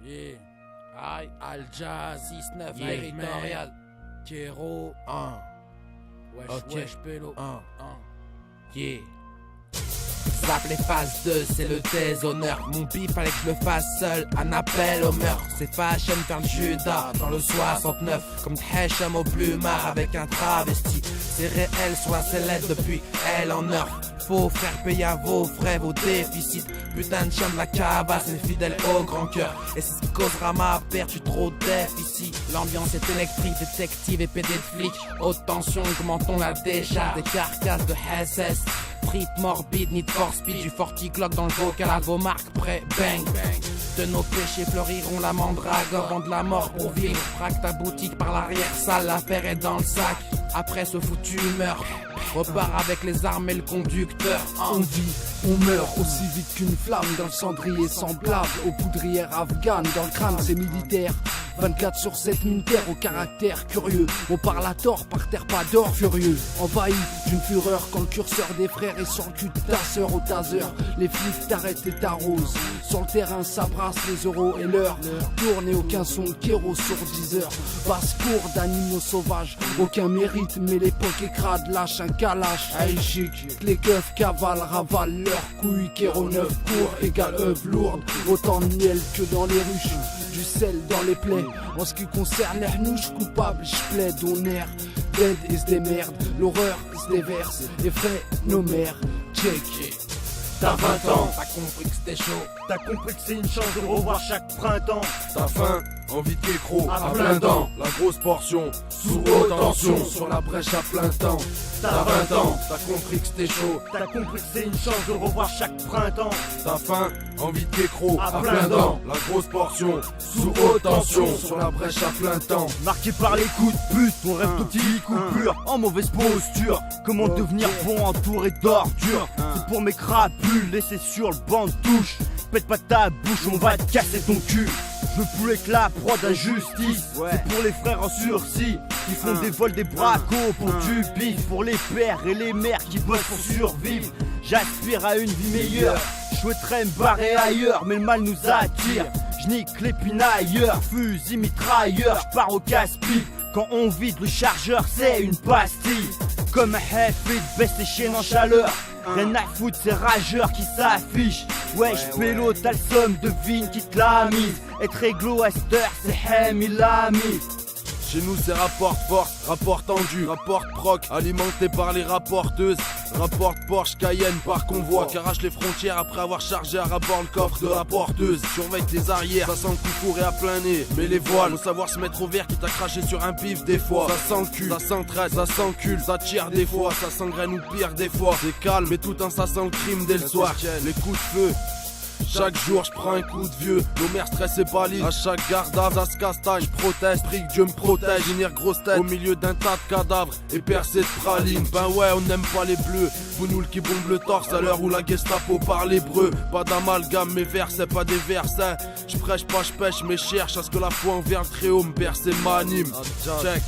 Yeah. Aïe, Al Jazz, 6-9, Yeah, territorial. Kero, wesh, Ok. wesh, pélo. Yeah. Zap les phases 2, c'est le déshonneur. Mon bif fallait que je le fasse seul, un appel au meurtre. C'est fashion faire le Judas dans le 69. Comme Thesham au plumard avec un travesti. C'est réel sur la sellette depuis elle en heure. Faux frères payez à vos frais, vos déficits. Putain de chien de la cavasse, mais fidèle au grand cœur. Et c'est ce qui causera ma perte, j'suis trop déficit. L'ambiance est électrique, détective et PD de flic. Haute tension, comment-on la décharge? Des carcasses de SS. Trip morbide, need for speed, du 40 Glock dans le vocal à vos marques, prêt, bang. De nos péchés fleuriront la mandragore, vend de la mort pour vivre. Braque ta boutique par l'arrière salle, l'affaire est dans le sac. Après ce foutu meurt, repart avec les armes et le conducteur. On vit, on meurt aussi vite qu'une flamme dans le cendrier semblable aux poudrières afghanes. Dans le crâne c'est militaire, 24/7 militaire au caractère curieux. On parle à tort, par terre pas d'or, furieux. Envahi d'une fureur quand le curseur des frères est sur le cul de ta sœur au taser. Les flics t'arrêtent et t'arrosent. Sur le terrain ça brasse les euros et l'heure. Tourne et aucun son de kéro sur 10 heures. Basse-cour d'animaux sauvages, aucun mérite mais l'époque est crade. Lâche un calache, aïe chic. Les keufs cavalent, ravalent leurs couilles. Kéro 9 cours égale œuvre lourde. Autant de miel que dans les ruches, du sel dans les plaies. En ce qui concerne les hnouches coupables, j'plaide on air. Dead et se démerde, l'horreur se déverse. Et frais nos mères, check. T'as 20 ans, T'as compris que c'était chaud. t'as compris que c'est une chance de revoir chaque printemps. T'as faim, envie de kékro, À plein dent. la grosse portion, sous haute tension, sur la brèche à plein temps. T'as 20 ans, t'as compris que c'était chaud. t'as compris que c'est une chance de revoir chaque printemps. T'as faim, envie de kékro, À plein dent. la grosse portion, sous haute tension, sur la brèche à plein temps. Marqué par les coups de pute, on rêve de petites coupures, en mauvaise posture. Comment devenir bon entouré d'ordures? C'est pour mes crapules, laissés sur le banc de touche. Pète pas ta bouche, on va te casser ton cul. Je veux plus être la proie d'injustice. C'est pour les frères en sursis qui font des vols, des bracos pour du bif. Pour les pères et les mères qui bossent pour survivre. J'aspire à une vie meilleure. Je souhaiterais me barrer ailleurs, mais le mal nous attire. Je nique les pinailleurs, fusil mitrailleur. Je pars au casse-pipe. Quand on vide le chargeur, c'est une pastille. Comme un heavy, baisse les chaînes en chaleur. Rien à foutre, ces rageurs qui s'affichent. Wesh, pélo, t'as le somme, devine qui te l'a mise. Être réglo à cette heure, c'est Hem, il l'a mis. Chez nous c'est rapport force, rapport tendu, rapport proc, alimenté par les rapporteuses. Rapport Porsche Cayenne par convoi, qui arrache les frontières après avoir chargé à rapport le coffre de la porteuse. Surveille tes arrières, ça sent le coup fourré à plein nez. Mais les voiles, faut savoir se mettre au vert qui t'a craché sur un pif des fois. Ça s'encule, ça s'entraide, ça s'encule, ça tire des fois, ça s'engraine ou pire des fois. C'est calme, mais tout en ça sent le crime dès le soir. Les coups de feu. Chaque jour je prends un coup de vieux, nos mères stressées pâlies. À chaque garde à ça se castagne, je proteste, prie que Dieu me protège. Une grosse tête au milieu d'un tas de cadavres et percé de praline. Ben ouais, on n'aime pas les bleus, Bounoul qui bombe le torse à l'heure où la Gestapo parle hébreu. Pas d'amalgame, mes vers c'est pas des versets. Je prêche pas, je pêche, mais cherche à ce que la foi envers le Très-Haut me berce et m'anime. Check.